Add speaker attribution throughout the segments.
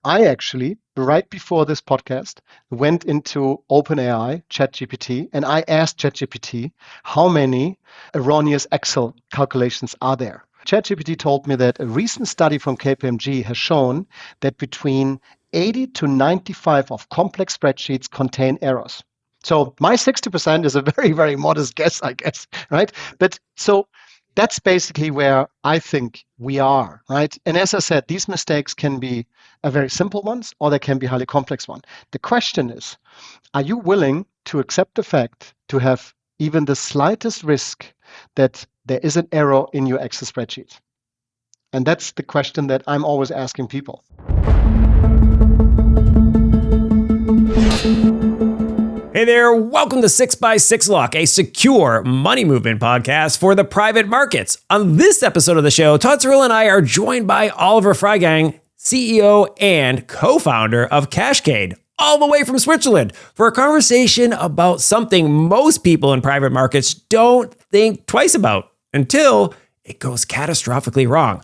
Speaker 1: I actually, right before this podcast, went into OpenAI, ChatGPT, and I asked ChatGPT how many erroneous Excel calculations are there. ChatGPT told me that a recent study from KPMG has shown that between 80 to 95 of complex spreadsheets contain errors. So my 60% is a very, very modest guess, I guess, right? But so that's basically where I think we are, right? And as I said, these mistakes can be a very simple ones or they can be highly complex one. The question is, are you willing to accept the fact to have even the slightest risk that there is an error in your Excel spreadsheet? And that's the question that I'm always asking people.
Speaker 2: Hey there, welcome to 6x6 Lock, a secure money movement podcast for the private markets. On this episode of the show, Todd Sorrel and I are joined by Oliver Freigang, CEO and co-founder of Qashqade, all the way from Switzerland, for a conversation about something most people in private markets don't think twice about until it goes catastrophically wrong: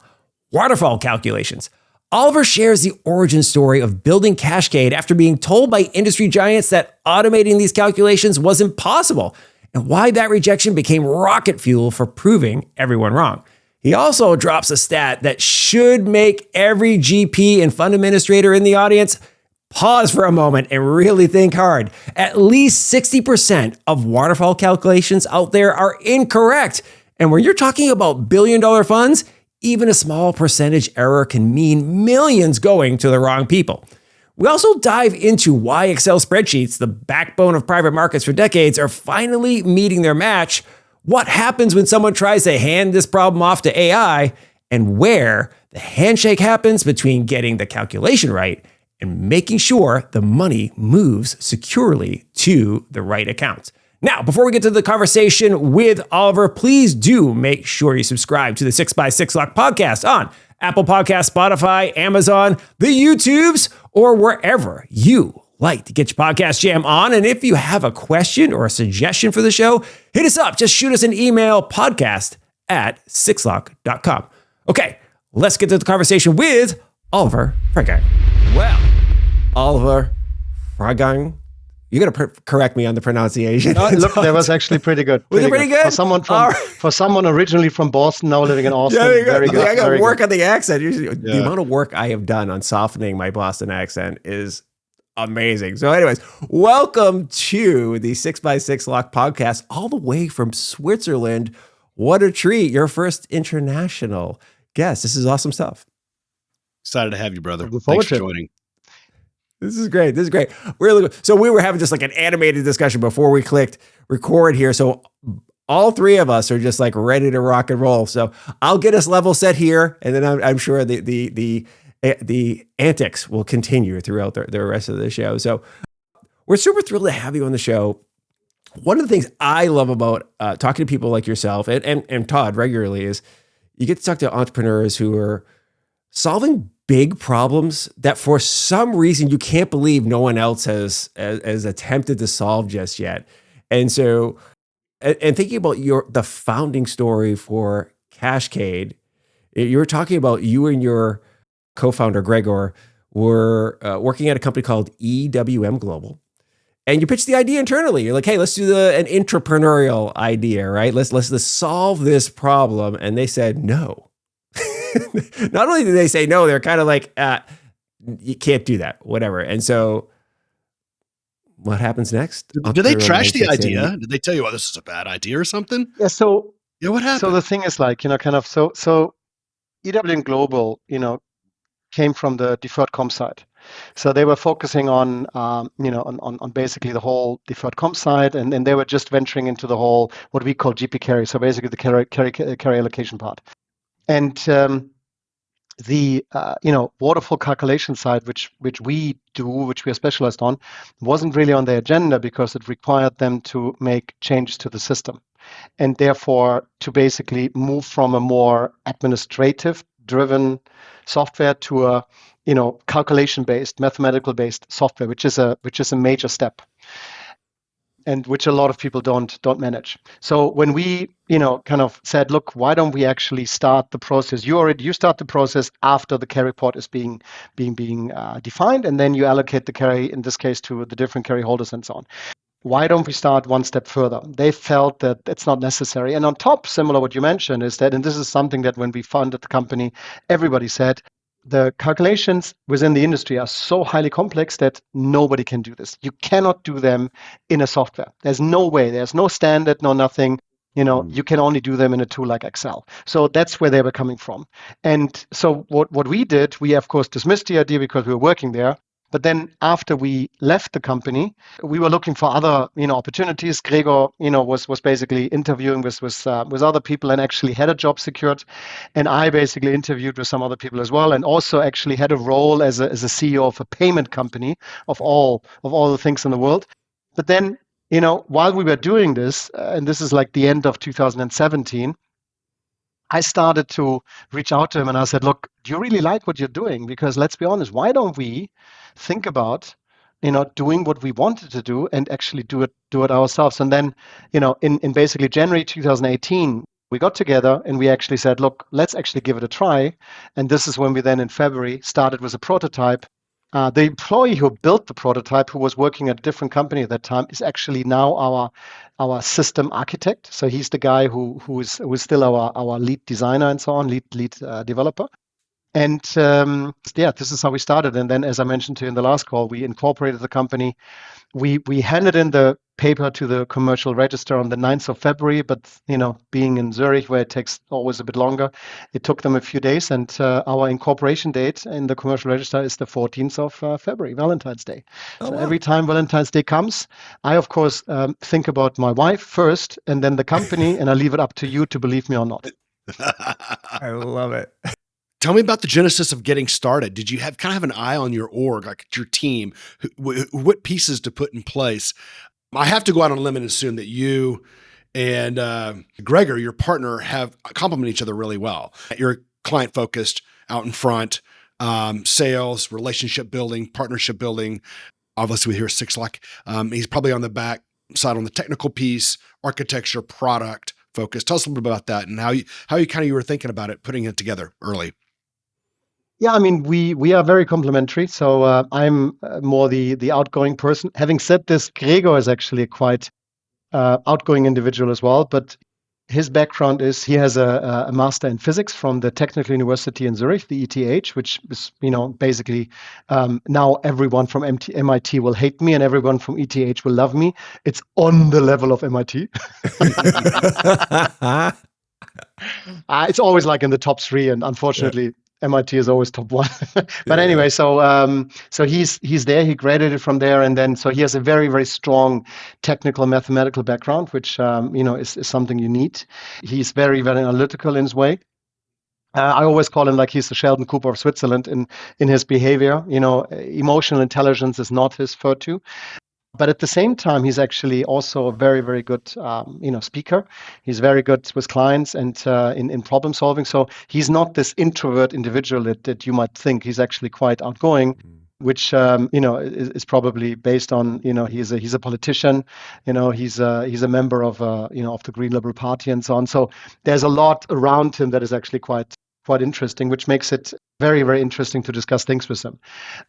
Speaker 2: waterfall calculations. Oliver shares the origin story of building Qashqade after being told by industry giants that automating these calculations was impossible, and why that rejection became rocket fuel for proving everyone wrong. He also drops a stat that should make every GP and fund administrator in the audience pause for a moment and really think hard. At least 60% of waterfall calculations out there are incorrect. And when you're talking about billion-dollar funds, even a small percentage error can mean millions going to the wrong people. We also dive into why Excel spreadsheets, the backbone of private markets for decades, are finally meeting their match, what happens when someone tries to hand this problem off to AI, and where the handshake happens between getting the calculation right and making sure the money moves securely to the right accounts. Now, before we get to the conversation with Oliver, please do make sure you subscribe to the 6x6 Lock podcast on Apple Podcasts, Spotify, Amazon, the YouTubes, or wherever you like to get your podcast jam on. And if you have a question or a suggestion for the show, hit us up. Just shoot us an email, podcast@sixlock.com. Okay, let's get to the conversation with Oliver Freigang. Well, Oliver Freigang, you got to correct me on the pronunciation.
Speaker 1: Oh, look, that was actually pretty good.
Speaker 2: Was it pretty good?
Speaker 1: For someone originally from Boston, now living in Austin, very good.
Speaker 2: I got to work on the accent.
Speaker 1: Yeah.
Speaker 2: The amount of work I have done on softening my Boston accent is amazing. So anyways, welcome to the 6x6 Lock podcast, all the way from Switzerland. What a treat. Your first international guest. This is awesome stuff.
Speaker 3: Excited to have you, brother.
Speaker 1: Thanks
Speaker 3: for joining.
Speaker 2: This is great. So we were having just like an animated discussion before we clicked record here. So all three of us are just like ready to rock and roll. So I'll get us level set here, and then I'm sure the antics will continue throughout the rest of the show. So we're super thrilled to have you on the show. One of the things I love about talking to people like yourself and Todd regularly is you get to talk to entrepreneurs who are solving big problems that for some reason you can't believe no one else has attempted to solve just yet. And so, and thinking about the founding story for Qashqade, you were talking about you and your co-founder Gregor were working at a company called EWM Global, and you pitched the idea internally. You're like, hey, let's do an entrepreneurial idea, right? Let's solve this problem. And they said no. Not only did they say no, they're kind of like, you can't do that, whatever. And so what happens next?
Speaker 3: Did they trash the idea? Did they tell you, oh, this is a bad idea or something?
Speaker 1: Yeah. So
Speaker 3: yeah, what happened?
Speaker 1: So the thing is like, so EWM Global, came from the deferred comp side. So they were focusing on, on basically the whole deferred comp side, and they were just venturing into the whole, what we call GP carry. So basically the carry allocation part. And the waterfall calculation side, which we do, which we are specialized on, wasn't really on their agenda because it required them to make changes to the system, and therefore to basically move from a more administrative-driven software to a calculation-based, mathematical-based software, which is a major step. and which a lot of people don't manage. So when we kind of said, look, why don't we actually start the process? You start the process after the carry report is being defined, and then you allocate the carry, in this case, to the different carry holders and so on. Why don't we start one step further? They felt that it's not necessary. And on top, similar what you mentioned is that, and this is something that when we founded the company, everybody said, the calculations within the industry are so highly complex that nobody can do this. You cannot do them in a software. There's no way. There's no standard, no nothing. You can only do them in a tool like Excel. So that's where they were coming from. And so what we did, we of course dismissed the idea because we were working there. But then after we left the company, we were looking for other opportunities. Gregor was basically interviewing with other people and actually had a job secured, and I basically interviewed with some other people as well, and also actually had a role as a CEO of a payment company of all the things in the world. But then while we were doing this, and this is like the end of 2017. I started to reach out to him and I said, look, do you really like what you're doing? Because let's be honest, why don't we think about, doing what we wanted to do and actually do it ourselves? And then, in basically January 2018, we got together and we actually said, look, let's actually give it a try. And this is when we then in February started with a prototype. The employee who built the prototype, who was working at a different company at that time, is actually now our system architect. So he's the guy who is still our lead designer and so on, lead developer. And this is how we started. And then, as I mentioned to you in the last call, we incorporated the company. We handed in the paper to the commercial register on the 9th of February, but being in Zurich, where it takes always a bit longer, it took them a few days. And our incorporation date in the commercial register is the 14th of February, Valentine's Day.
Speaker 2: Oh,
Speaker 1: so
Speaker 2: wow.
Speaker 1: Every time Valentine's Day comes, I of course think about my wife first, and then the company, and I leave it up to you to believe me or not.
Speaker 2: I love it.
Speaker 3: Tell me about the genesis of getting started. Did you have an eye on your org, like your team, what pieces to put in place? I have to go out on a limb and assume that you and Gregor, your partner, have complement each other really well. You're client focused, out in front, sales, relationship building, partnership building. Obviously, we hear Sixlock. He's probably on the back side on the technical piece, architecture, product focus. Tell us a little bit about that and how you were thinking about it, putting it together early.
Speaker 1: Yeah, I mean, we are very complementary. So I'm more the outgoing person. Having said this, Gregor is actually a quite outgoing individual as well. But his background is he has a master in physics from the Technical University in Zurich, the ETH, which is basically now everyone from MIT will hate me and everyone from ETH will love me. It's on the level of MIT. It's always like in the top three, and unfortunately. Yeah. MIT is always top one. But anyway, so he's there. He graduated from there, and then so he has a very, very strong technical mathematical background, which is something you need. He's very, very analytical in his way. I always call him like he's the Sheldon Cooper of Switzerland in his behavior. Emotional intelligence is not his forte. But at the same time, he's actually also a very, very good, speaker. He's very good with clients and in problem solving. So he's not this introvert individual that you might think. He's actually quite outgoing, which is probably based on he's a politician. He's a member of of the Green Liberal Party and so on. So there's a lot around him that is actually quite interesting, which makes it very, very interesting to discuss things with him.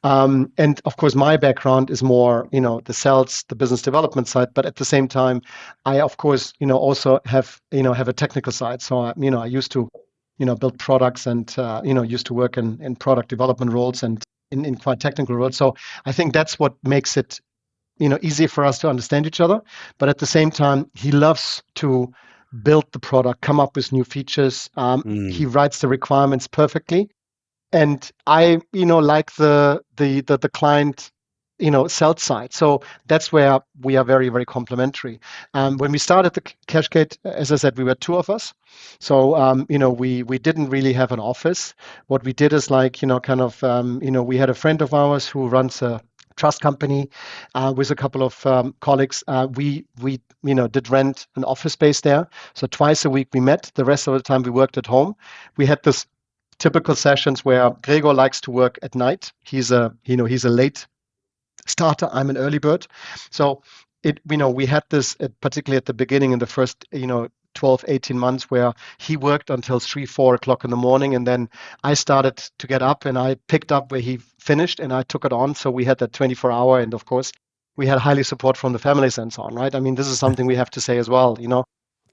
Speaker 1: And of course, my background is more, the sales, the business development side. But at the same time, I, of course, also have a technical side. So, I used to, build products and, used to work in product development roles and in quite technical roles. So I think that's what makes it, easy for us to understand each other. But at the same time, he loves to build the product, come up with new features. He writes the requirements perfectly. And I, like the client, sell side. So that's where we are very, very complementary. When we started the Qashqade, as I said, we were two of us. So, we didn't really have an office. What we did is like, we had a friend of ours who runs a trust company with a couple of colleagues. We did rent an office space there. So twice a week we met. The rest of the time we worked at home. We had this typical sessions where Gregor likes to work at night. He's a late starter. I'm an early bird. So we had this, particularly at the beginning in the first, 12, 18 months where he worked until 3, 4 o'clock in the morning. And then I started to get up and I picked up where he finished and I took it on. So we had that 24-hour. And of course, we had highly support from the families and so on, right? I mean, this is something we have to say as well.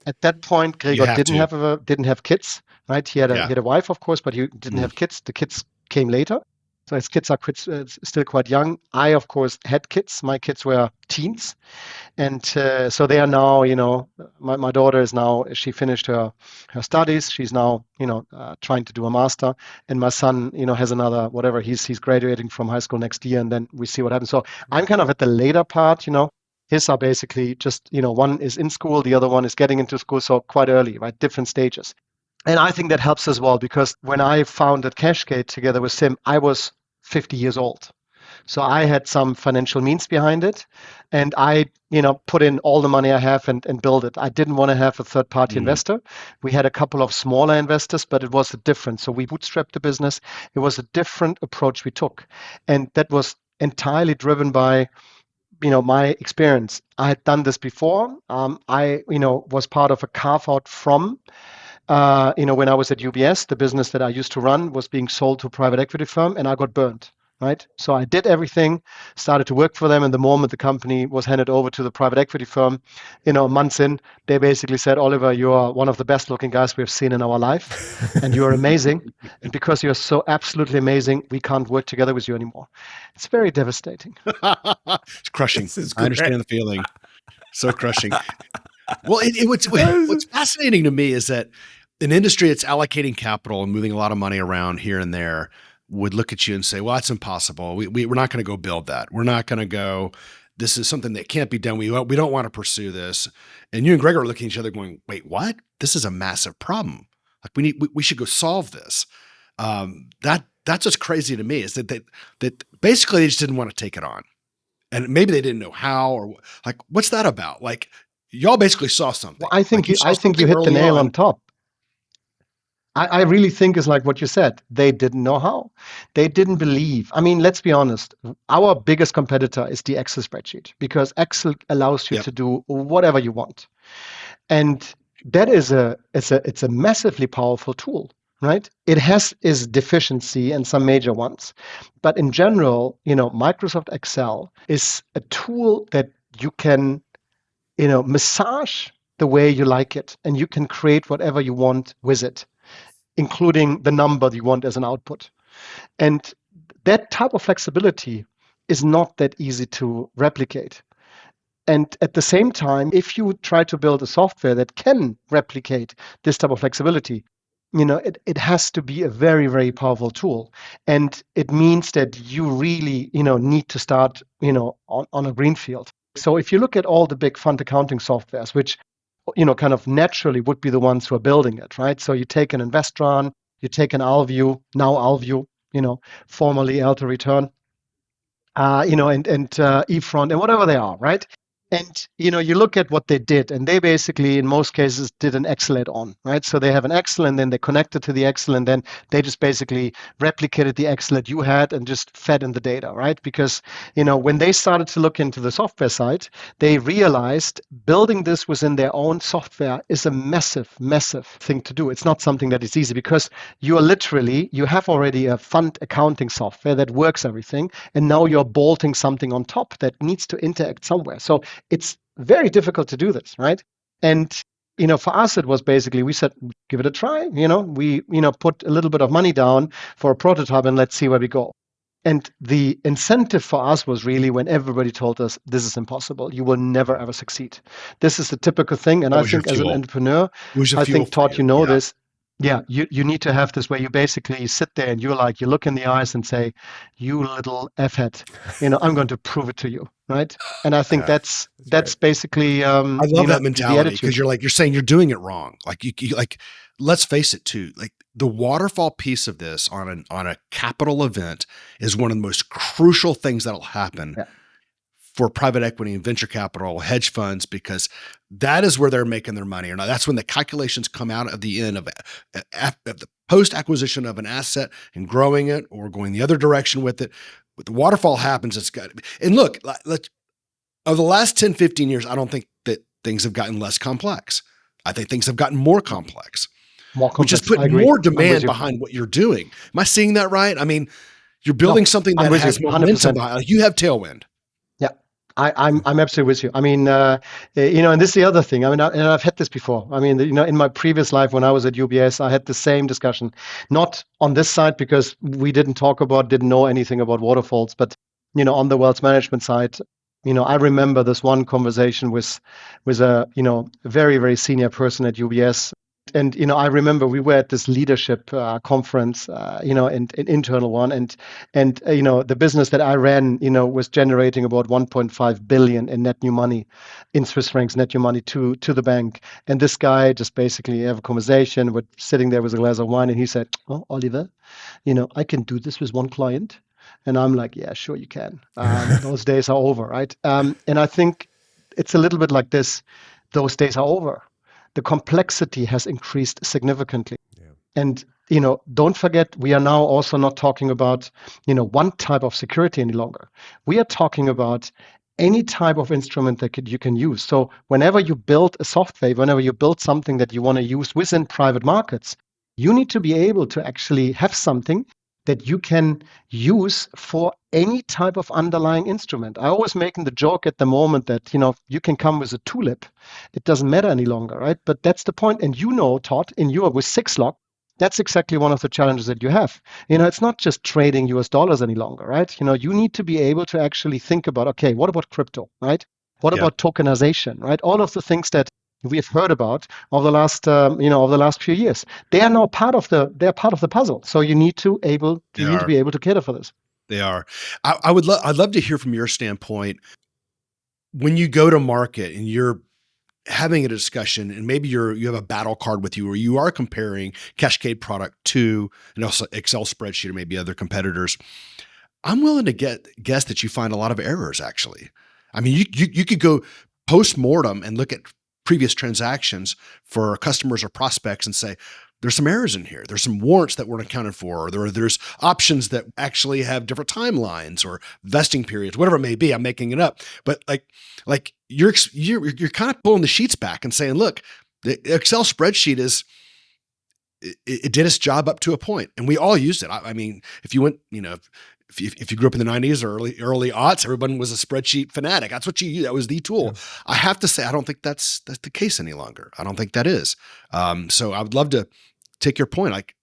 Speaker 1: At that point,
Speaker 3: You
Speaker 1: Gregor
Speaker 3: have to.
Speaker 1: didn't have kids, right? He
Speaker 3: Yeah.
Speaker 1: had a wife, of course, but he didn't have kids. The kids came later. So his kids are still quite young. I, of course, had kids. My kids were teens. And so they are now, my daughter is now, she finished her studies. She's now, trying to do a master. And my son, has another, whatever, he's graduating from high school next year. And then we see what happens. So I'm kind of at the later part, His are basically just, one is in school, the other one is getting into school. So quite early, right? Different stages. And I think that helps as well, because when I founded Qashqade together with Sim, I was 50 years old. So I had some financial means behind it, and I, put in all the money I have and build it. I didn't want to have a third-party investor. We had a couple of smaller investors, but it was a different. So we bootstrapped the business. It was a different approach we took, and that was entirely driven by, my experience. I had done this before. I, was part of a carve out from. When I was at UBS, the business that I used to run was being sold to a private equity firm, and I got burned. Right. So I did everything, started to work for them. And the moment the company was handed over to the private equity firm, months in, they basically said, Oliver, you are one of the best looking guys we've seen in our life. And you are amazing. And because you're so absolutely amazing, we can't work together with you anymore. It's very devastating.
Speaker 3: It's crushing. I understand the feeling. So crushing. Well, what's fascinating to me is that an industry that's allocating capital and moving a lot of money around here and there would look at you and say, well, that's impossible. We're not going to go build that. We're not going to go, this is something that can't be done. We don't want to pursue this. And you and Gregor are looking at each other going, wait, what? This is a massive problem. Like we should go solve this. That's what's crazy to me, is that basically they just didn't want to take it on. And maybe they didn't know how, or like, what's that about? Like, y'all basically saw something.
Speaker 1: Well, I think you hit the nail on top. I really think it's like what you said. They didn't know how. They didn't believe. I mean, let's be honest. Our biggest competitor is the Excel spreadsheet, because Excel allows you to do whatever you want. And that is it's a massively powerful tool, right? It has its deficiency and some major ones. But in general, Microsoft Excel is a tool that you can, massage the way you like it, and you can create whatever you want with it, including the number you want as an output. And that type of flexibility is not that easy to replicate. And at the same time, if you try to build a software that can replicate this type of flexibility, it has to be a very, very powerful tool. And it means that you really, need to start, on a greenfield. So if you look at all the big fund accounting softwares, which kind of naturally would be the ones who are building it, right? So you take an Investron, you take an Alview, now Alview, formerly Alta Return, and eFront and whatever they are, right? And, you look at what they did, and they basically, in most cases, did an Excel add-on, right? So they have an Excel, and then they connected to the Excel, and then they just basically replicated the Excel that you had and just fed in the data, right? Because, when they started to look into the software side, they realized building this within their own software is a massive, massive thing to do. It's not something that is easy, because you have already a fund accounting software that works everything, and now you're bolting something on top that needs to interact somewhere. So it's very difficult to do this, right? And, for us, it was basically, we said, give it a try. We, put a little bit of money down for a prototype and let's see where we go. And the incentive for us was really when everybody told us, this is impossible. You will never, ever succeed. This is the typical thing. And I think as an entrepreneur, I think, Todd, this. Yeah, you need to have this where you basically sit there and you look in the eyes and say, you little F-head, I'm going to prove it to you, right? And I think that's basically
Speaker 3: I love that mentality, because you're saying you're doing it wrong. Like let's face it too, like the waterfall piece of this on a capital event is one of the most crucial things that'll happen for private equity and venture capital, hedge funds, because that is where they're making their money. Or not. That's when the calculations come out at the end of the post-acquisition of an asset and growing it or going the other direction with it. When the waterfall happens, it's got to be. And look, Over the last 10, 15 years, I don't think that things have gotten less complex. I think things have gotten more complex,
Speaker 1: More
Speaker 3: which has
Speaker 1: complex.
Speaker 3: put
Speaker 1: I agree.
Speaker 3: more
Speaker 1: I'm with
Speaker 3: demand
Speaker 1: you.
Speaker 3: behind what you're doing. Am I seeing that right? I mean, you're
Speaker 1: No,
Speaker 3: building something
Speaker 1: I'm
Speaker 3: that
Speaker 1: with you
Speaker 3: has momentum
Speaker 1: 100%.
Speaker 3: behind it. You have tailwind.
Speaker 1: Yeah, I'm absolutely with you. I mean, and this is the other thing. I mean, and I've had this before. I mean, in my previous life when I was at UBS, I had the same discussion, not on this side because we didn't know anything about waterfalls, but on the wealth management side, I remember this one conversation with a very very senior person at UBS. And I remember we were at this leadership conference, an internal one, and the business that I ran, was generating about 1.5 billion in net new money, in Swiss francs, net new money to the bank. And this guy just basically have a conversation. We're sitting there with a glass of wine, and he said, "Oh, Oliver, I can do this with one client." And I'm like, "Yeah, sure you can. Those days are over, right?" And I think it's a little bit like this. Those days are over. The complexity has increased significantly. And don't forget, we are now also not talking about one type of security any longer. We are talking about any type of instrument that you can use. So whenever you build a software, whenever you build something that you want to use within private markets, you need to be able to actually have something that you can use for any type of underlying instrument. I always making the joke at the moment that you can come with a tulip, it doesn't matter any longer, right? But that's the point. And Todd, in Europe with 6lock, that's exactly one of the challenges that you have. It's not just trading US dollars any longer, right? You need to be able to actually think about, okay, what about crypto, right? What
Speaker 3: Yeah.
Speaker 1: about tokenization, right? All of the things that we have heard about over the last few years, they are now they're part of the puzzle. So you need to
Speaker 3: They
Speaker 1: be
Speaker 3: are.
Speaker 1: able to cater for this.
Speaker 3: They are. I'd love to hear from your standpoint when you go to market and you're having a discussion and maybe you have a battle card with you where you are comparing Qashqade product to an Excel spreadsheet or maybe other competitors. I'm willing to guess that you find a lot of errors actually. I mean, you could go post-mortem and look at previous transactions for customers or prospects and say, there's some errors in here. There's some warrants that weren't accounted for, or there's options that actually have different timelines or vesting periods, whatever it may be. I'm making it up, but like you're kind of pulling the sheets back and saying, look, the Excel spreadsheet it did its job up to a point, and we all used it. I mean, if you went, if you grew up in the 90s or early aughts, everyone was a spreadsheet fanatic. That's what you used. That was the tool. Yeah. I have to say, I don't think that's the case any longer. I don't think that is. So I would love to take your point. Like,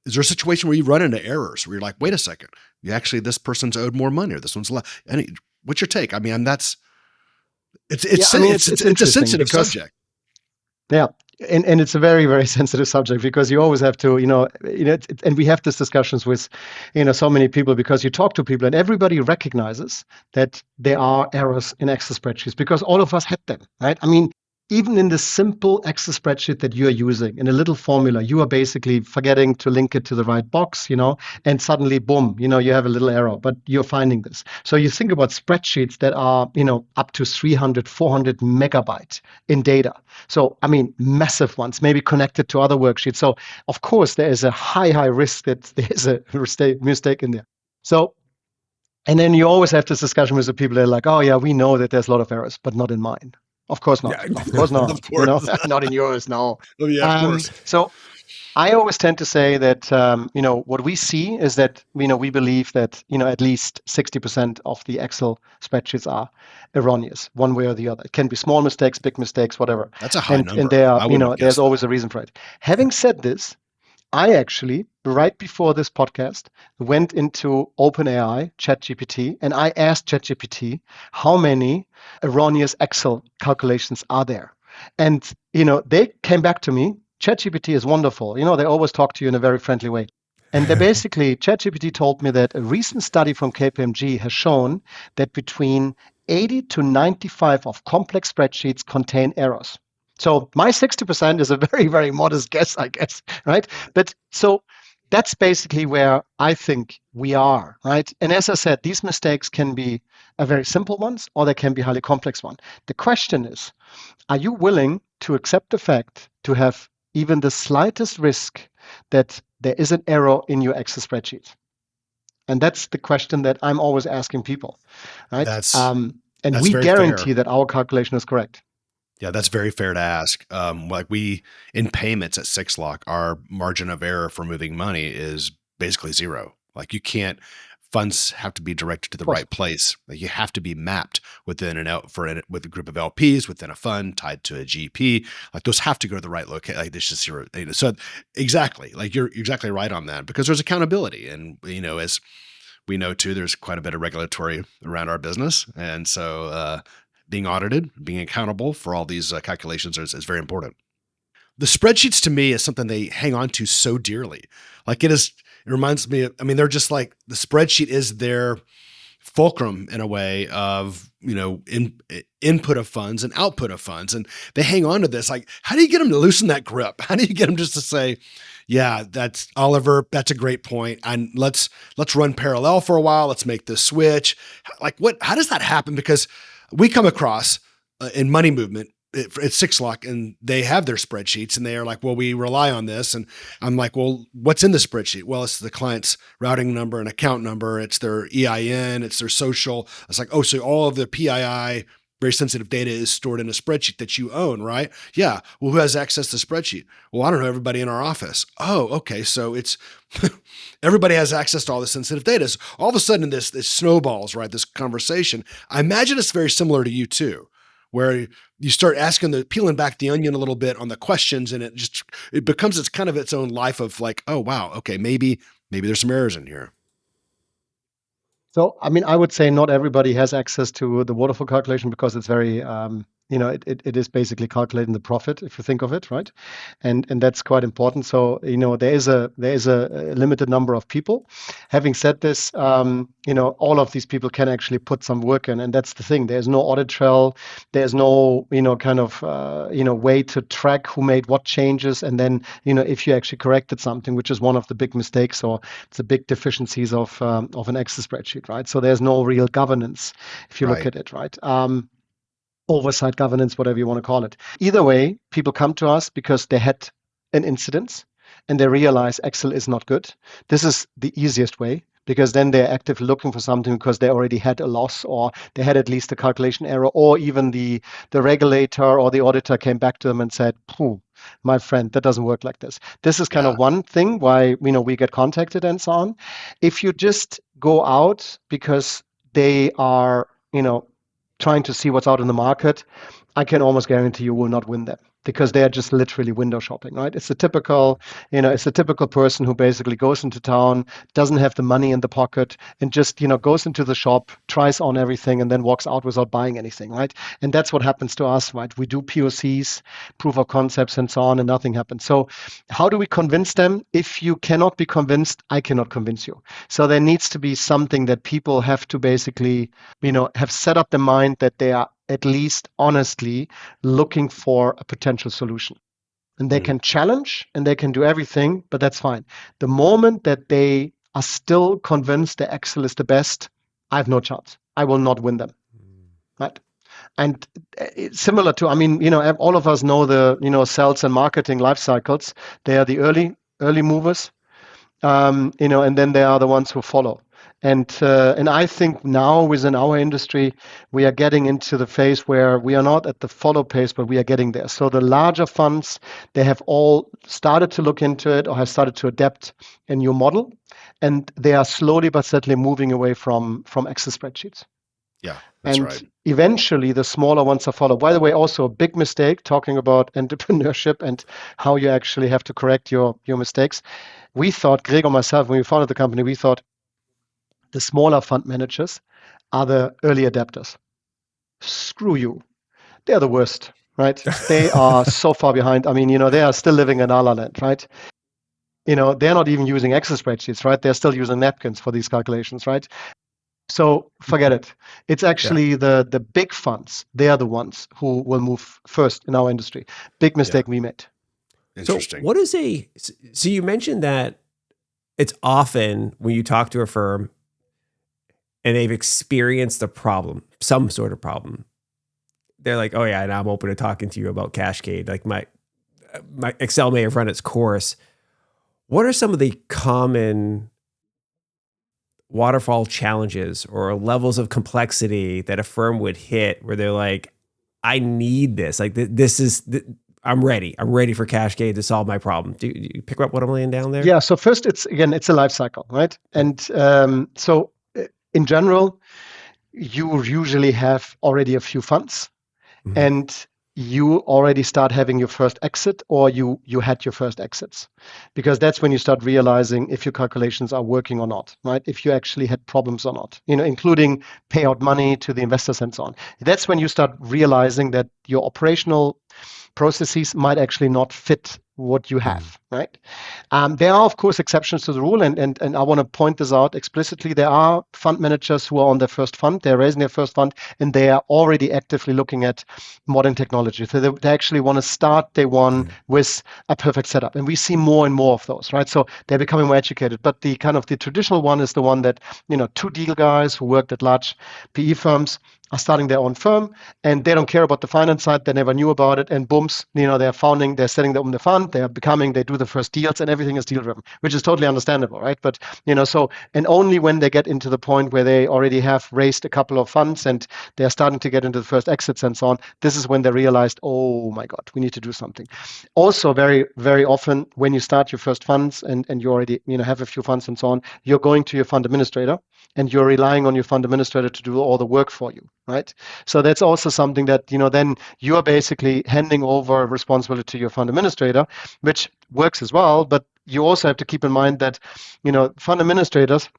Speaker 3: is there a situation where you run into errors where you're like, wait a second, this person's owed more money or this one's less? What's your take? I mean, it's a sensitive subject.
Speaker 1: Yeah. And it's a very, very sensitive subject because you always have to, and we have these discussions with, so many people because you talk to people and everybody recognizes that there are errors in Excel spreadsheets because all of us had them, right? I mean, even in the simple Excel spreadsheet that you are using, in a little formula, you are basically forgetting to link it to the right box, and suddenly, boom, you have a little error, but you're finding this. So you think about spreadsheets that are, up to 300, 400 megabytes in data. So, I mean, massive ones, maybe connected to other worksheets. So, of course, there is a high risk that there is a mistake in there. So, and then you always have this discussion with the people that are like, oh, yeah, we know that there's a lot of errors, but not in mine. Of course not. Yeah. Of course not.
Speaker 3: Of course.
Speaker 1: Not in yours, no.
Speaker 3: Oh, yeah, of course.
Speaker 1: So I always tend to say that, what we see is that, we believe that, at least 60% of the Excel spreadsheets are erroneous, one way or the other. It can be small mistakes, big mistakes, whatever.
Speaker 3: That's a high number.
Speaker 1: And there are, there's always a reason for it. Having said this, I actually, right before this podcast, went into OpenAI, ChatGPT, and I asked ChatGPT how many erroneous Excel calculations are there. And, they came back to me. ChatGPT is wonderful. They always talk to you in a very friendly way. And they basically, ChatGPT told me that a recent study from KPMG has shown that between 80 to 95 of complex spreadsheets contain errors. So my 60% is a very, very modest guess, I guess, right? But so that's basically where I think we are, right? And as I said, these mistakes can be a very simple ones or they can be highly complex one. The question is, are you willing to accept the fact to have even the slightest risk that there is an error in your Excel spreadsheet? And that's the question that I'm always asking people, right? And
Speaker 3: That's
Speaker 1: we
Speaker 3: very
Speaker 1: guarantee
Speaker 3: fair.
Speaker 1: that our calculation is correct.
Speaker 3: Yeah, that's very fair to ask. Like we in payments at Six Lock, our margin of error for moving money is basically zero. Like you can't funds have to be directed to the
Speaker 1: Of course.
Speaker 3: right place. Like you have to be mapped within with a group of LPs within a fund tied to a GP. Like those have to go to the right location. Like there's just zero. So exactly, like you're exactly right on that because there's accountability, and as we know too, there's quite a bit of regulatory around our business, and so being audited, being accountable for all these calculations is very important. The spreadsheets to me is something they hang on to so dearly. Like it reminds me of, I mean, they're just like the spreadsheet is their fulcrum in a way of, input of funds and output of funds. And they hang on to this. Like, how do you get them to loosen that grip? How do you get them just to say, yeah, that's Oliver. That's a great point. And let's run parallel for a while. Let's make this switch. Like how does that happen? Because we come across in money movement at Six Lock, and they have their spreadsheets, and they are like, well, we rely on this. And I'm like, well, what's in the spreadsheet? Well, it's the client's routing number and account number. It's their EIN. It's their social. It's like, oh, so all of the PII, very sensitive data is stored in a spreadsheet that you own, right? Yeah. Well, who has access to the spreadsheet? Well, I don't know, everybody in our office. Oh, okay. So it's everybody has access to all this sensitive data. So all of a sudden this snowballs, right? This conversation. I imagine it's very similar to you too, where you start peeling back the onion a little bit on the questions, and it becomes its own life of like, oh wow, okay, maybe there's some errors in here.
Speaker 1: So, I mean, I would say not everybody has access to the waterfall calculation because it's very, it is basically calculating the profit if you think of it, right? And that's quite important. So, there is a limited number of people. Having said this, all of these people can actually put some work in, and that's the thing. There's no audit trail. There's no, way to track who made what changes, and then, if you actually corrected something, which is one of the big mistakes or it's the big deficiencies of an Excel spreadsheet, right? So there's no real governance if you look
Speaker 3: Right.
Speaker 1: at it, right? Oversight, governance, whatever you want to call it. Either way, people come to us because they had an incident and they realize Excel is not good. This is the easiest way because then they're actively looking for something because they already had a loss or they had at least a calculation error, or even the regulator or the auditor came back to them and said, my friend, that doesn't work like this. This is kind of one thing why we get contacted and so on. If you just go out because they are trying to see what's out in the market, I can almost guarantee you will not win them because they are just literally window shopping, right? It's a typical person who basically goes into town, doesn't have the money in the pocket, and just goes into the shop, tries on everything, and then walks out without buying anything, right? And that's what happens to us, right? We do POCs, proof of concepts, and so on, and nothing happens. So how do we convince them? If you cannot be convinced, I cannot convince you. So there needs to be something that people have to basically, have set up the mind that they are at least honestly looking for a potential solution. And they can challenge and they can do everything, but that's fine. The moment that they are still convinced that Excel is the best, I have no chance. I will not win them. Right? And it's similar to, all of us know the, sales and marketing life cycles. They are the early movers, and then they are the ones who follow. And I think now within our industry, we are getting into the phase where we are not at the follow pace, but we are getting there. So the larger funds, they have all started to look into it or have started to adapt a new model. And they are slowly but steadily moving away from Excel spreadsheets.
Speaker 3: Yeah, that's
Speaker 1: and
Speaker 3: right.
Speaker 1: Eventually the smaller ones are followed. By the way, also a big mistake talking about entrepreneurship and how you actually have to correct your mistakes. We thought, Gregor and myself, when we founded the company, we thought the smaller fund managers are the early adapters. Screw you. They're the worst, right? They are so far behind. I mean, they are still living in La La Land, right? They're not even using Excel spreadsheets, right? They're still using napkins for these calculations, right? So forget it. It's actually the big funds. They are the ones who will move first in our industry. Big mistake we made.
Speaker 3: Interesting.
Speaker 2: So you mentioned that it's often when you talk to a firm and they've experienced a problem, some sort of problem, they're like, oh yeah, and I'm open to talking to you about Qashqade. Like my Excel may have run its course. What are some of the common waterfall challenges or levels of complexity that a firm would hit where they're like, I need this. Like I'm ready. I'm ready for Qashqade to solve my problem. Do you pick up what I'm laying down there?
Speaker 1: Yeah. So first, it's a life cycle, right? And so in general, you usually have already a few funds, and you already start having your first exit, or you had your first exits, because that's when you start realizing if your calculations are working or not, right? If you actually had problems or not, including payout money to the investors and so on. That's when you start realizing that your operational processes might actually not fit what you have, right? There are, of course, exceptions to the rule, and I want to point this out explicitly. There are fund managers who are on their first fund, they're raising their first fund, and they are already actively looking at modern technology. So they actually want to start day one with a perfect setup. And we see more and more of those, right? So they're becoming more educated. But the traditional one is the one that, two deal guys who worked at large PE firms are starting their own firm, and they don't care about the finance side. They never knew about it, and booms, they're founding, they're setting up the fund, they do the first deals, and everything is deal driven, which is totally understandable, right? But and only when they get into the point where they already have raised a couple of funds and they're starting to get into the first exits and so on, this is when they realized, oh my God, we need to do something. Also, very, very often when you start your first funds and you already have a few funds and so on, you're going to your fund administrator and you're relying on your fund administrator to do all the work for you, right? So that's also something that, then you are basically handing over responsibility to your fund administrator, which works as well. But you also have to keep in mind that, fund administrators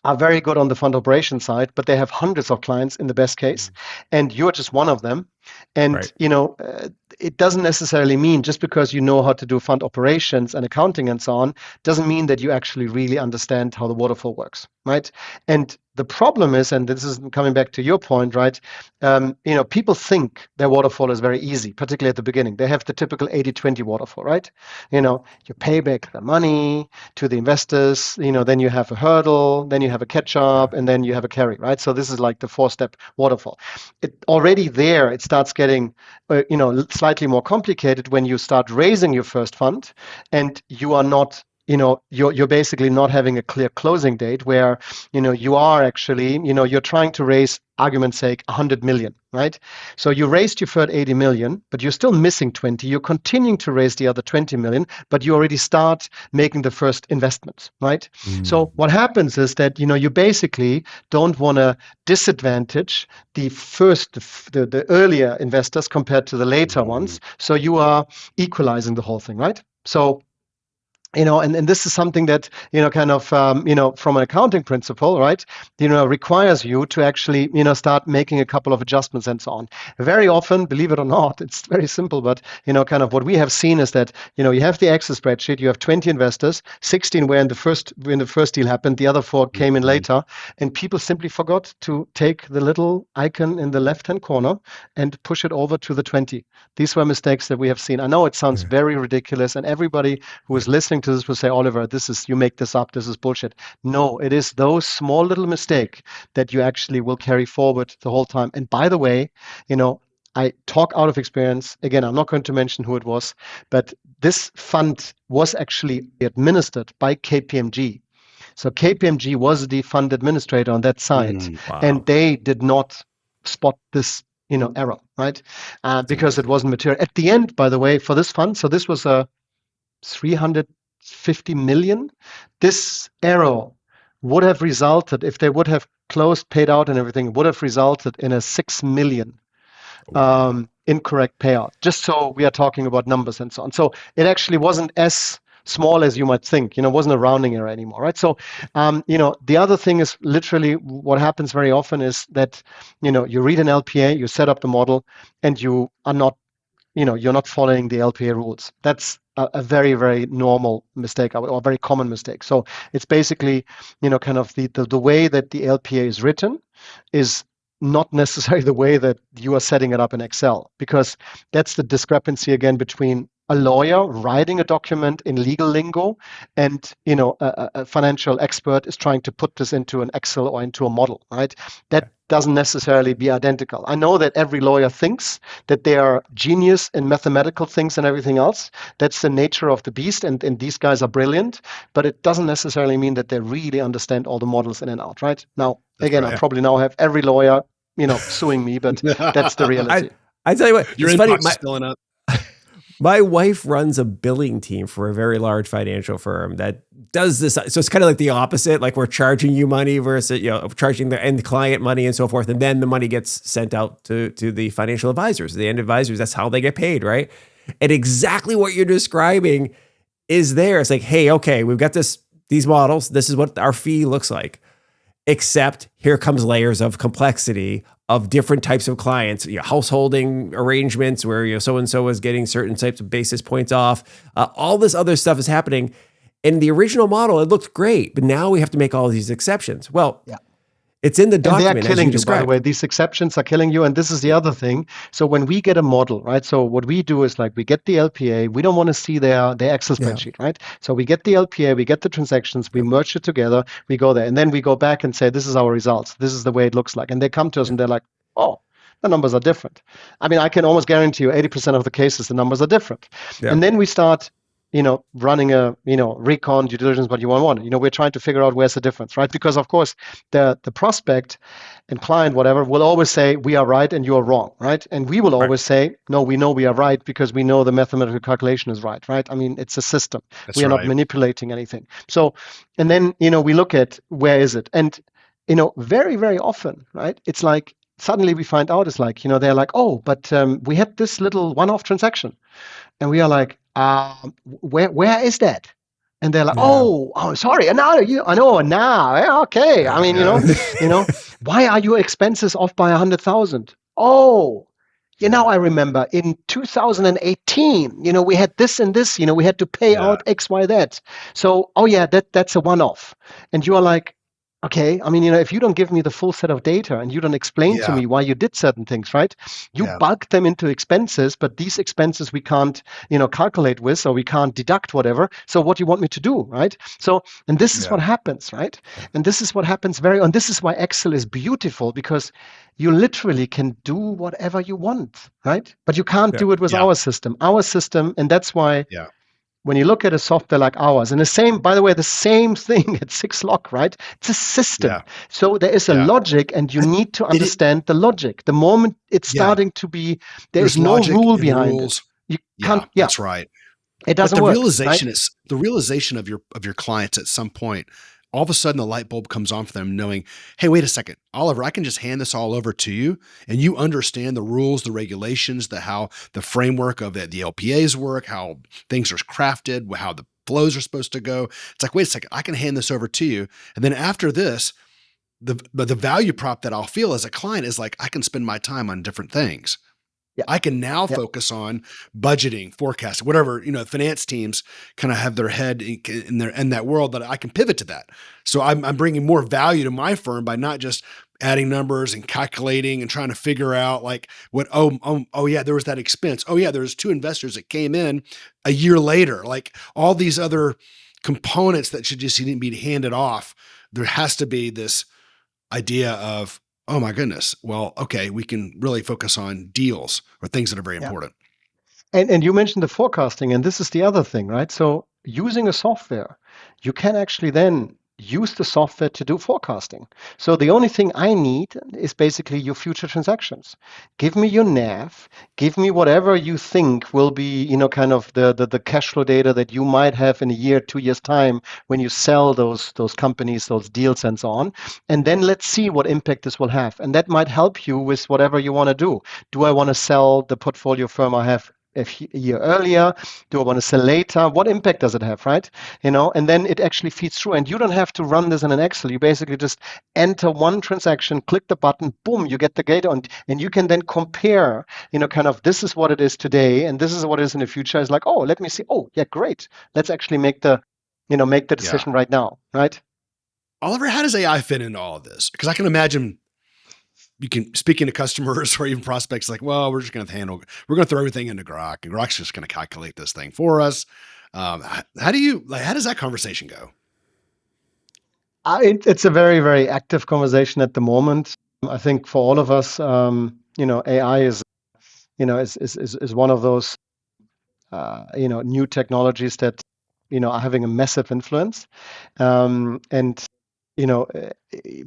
Speaker 1: are very good on the fund operation side, but they have hundreds of clients in the best case, and you're just one of them. And
Speaker 2: Right.
Speaker 1: It doesn't necessarily mean just because you know how to do fund operations and accounting and so on, doesn't mean that you actually really understand how the waterfall works, right? And the problem is, and this is coming back to your point, right? People think their waterfall is very easy, particularly at the beginning. They have the typical 80-20 waterfall, right? You pay back the money to the investors, then you have a hurdle, then you have a catch up, and then you have a carry, right? So this is like the 4-step waterfall. It starts getting slightly more complicated when you start raising your first fund and you are not you're basically not having a clear closing date where you are actually you're trying to raise, argument's sake, 100 million, right? So you raised your first 80 million, but you're still missing 20. You're continuing to raise the other 20 million, but you already start making the first investments, right? So what happens is that you basically don't want to disadvantage the earlier investors compared to the later ones. So you are equalizing the whole thing, right? So and this is something that from an accounting principle, right, requires you to actually start making a couple of adjustments and so on. Very often, believe it or not, it's very simple, but what we have seen is that you have the Excel spreadsheet, you have 20 investors, 16 were when the first deal happened, the other 4 came in later, and people simply forgot to take the little icon in the left-hand corner and push it over to the 20. These were mistakes that we have seen. I know it sounds very ridiculous, and everybody who is listening to this will say, Oliver, you make this up, this is bullshit. No, it is those small little mistakes that you actually will carry forward the whole time. And by the way, I talk out of experience. Again, I'm not going to mention who it was, but this fund was actually administered by KPMG. So KPMG was the fund administrator on that side, and they did not spot this error, right? Because it wasn't material. At the end, by the way, for this fund, so this was a 350 million. This error would have resulted, if they would have closed, paid out and everything, would have resulted in a 6 million incorrect payout. Just so we are talking about numbers and so on. So it actually wasn't as small as you might think, it wasn't a rounding error anymore, right? So, the other thing is literally what happens very often is that, you read an LPA, you set up the model, and you are not you're not following the LPA rules. That's a very, very normal mistake or a very common mistake. So it's basically, the way that the LPA is written is not necessarily the way that you are setting it up in Excel, because that's the discrepancy again between a lawyer writing a document in legal lingo and a financial expert is trying to put this into an Excel or into a model, right? That doesn't necessarily be identical. I know that every lawyer thinks that they are genius in mathematical things and everything else. That's the nature of the beast, and these guys are brilliant, but it doesn't necessarily mean that they really understand all the models in and out, right? Now, again, I probably now have every lawyer, suing me, but that's the reality.
Speaker 2: I tell you what,
Speaker 3: Your
Speaker 2: it's
Speaker 3: inbox
Speaker 2: funny.
Speaker 3: is filling up.
Speaker 2: My wife runs a billing team for a very large financial firm that does this. So it's kind of like the opposite. Like we're charging you money versus, charging the end client money and so forth. And then the money gets sent out to the financial advisors, the end advisors. That's how they get paid, right? And exactly what you're describing is there. It's like, hey, okay, we've got these models. This is what our fee looks like. Except here comes layers of complexity of different types of clients, householding arrangements where so-and-so is getting certain types of basis points off. All this other stuff is happening. In the original model, it looked great, but now we have to make all these exceptions. Well, it's in the document.
Speaker 1: And they are killing you, by the way. These exceptions are killing you. And this is the other thing. So when we get a model, right? So what we do is we get the LPA. We don't want to see their Excel spreadsheet, right? So we get the LPA, we get the transactions, we merge it together, we go there. And then we go back and say, this is our results. This is the way it looks like. And they come to us and they're like, oh, the numbers are different. I mean, I can almost guarantee you 80% of the cases, the numbers are different. And then we start running a, recon, due diligence, what you want. We're trying to figure out where's the difference, right? Because of course, the prospect and client, whatever, will always say, we are right and you are wrong, right? And we will always say, no, we know we are right because we know the mathematical calculation is right? I mean, it's a system. We are not manipulating anything. So, and then, we look at where is it? And, very, very often, right? It's like, suddenly we find out, it's like, they're like, oh, but we had this little one-off transaction. And we are like, where is that? And they're like, oh, sorry. And now I know now. Okay. I mean, why are your expenses off by 100,000? Oh, now I remember in 2018, we had this and this, we had to pay out X, Y, that. So, that's a one-off. And you are like, okay, I mean, if you don't give me the full set of data and you don't explain to me why you did certain things, right? You bulk them into expenses, but these expenses we can't, calculate with, or we can't deduct whatever. So what do you want me to do, right? So, and this is what happens, right? And this is what happens and this is why Excel is beautiful, because you literally can do whatever you want, right? But you can't do it with our system. And that's why when you look at a software like ours, and by the way, the same thing at 6lock, right? It's a system. Yeah. So there is a logic, and you need to understand the logic. The moment it's starting to be, there's no rule behind it. You can't. Yeah,
Speaker 3: that's right.
Speaker 1: It doesn't work.
Speaker 3: The realization is the realization of your clients at some point. All of a sudden, the light bulb comes on for them, knowing, hey, wait a second, Oliver, I can just hand this all over to you, and you understand the rules, the regulations, how the framework of the LPAs work, how things are crafted, how the flows are supposed to go. It's like, wait a second, I can hand this over to you. And then after this, the value prop that I'll feel as a client is like, I can spend my time on different things. Yeah. I can now focus on budgeting, forecasting, whatever, finance teams kind of have their head in that world, that I can pivot to that. So I'm bringing more value to my firm by not just adding numbers and calculating and trying to figure out like what, there was that expense. Oh yeah, there's 2 investors that came in a year later, like all these other components that should just need to be handed off. There has to be this idea of, oh my goodness. Well, okay, we can really focus on deals or things that are very important.
Speaker 1: And you mentioned the forecasting, and this is the other thing, right? So using a software, you can actually then use the software to do forecasting. So the only thing I need is basically your future transactions. Give me your NAV, give me whatever you think will be, kind of the cash flow data that you might have in a year, 2 years time when you sell those companies, those deals and so on. And then let's see what impact this will have. And that might help you with whatever you want to do. Do I want to sell the portfolio firm I have a year earlier? Do I want to sell later? What impact does it have, right? And then it actually feeds through, and you don't have to run this in an Excel. You basically just enter one transaction, click the button, boom, you get the data, and you can then compare, kind of this is what it is today, and this is what it is in the future. It's like, oh, let me see. Oh, yeah, great. Let's actually make the decision right now, right?
Speaker 3: Oliver, how does AI fit into all of this? Because I can imagine you can speaking to customers or even prospects like, well, we're going to throw everything into Grok, and Grok's just going to calculate this thing for us. How does that conversation go?
Speaker 1: It's a very, very active conversation at the moment. I think for all of us, AI is one of those new technologies that are having a massive influence, and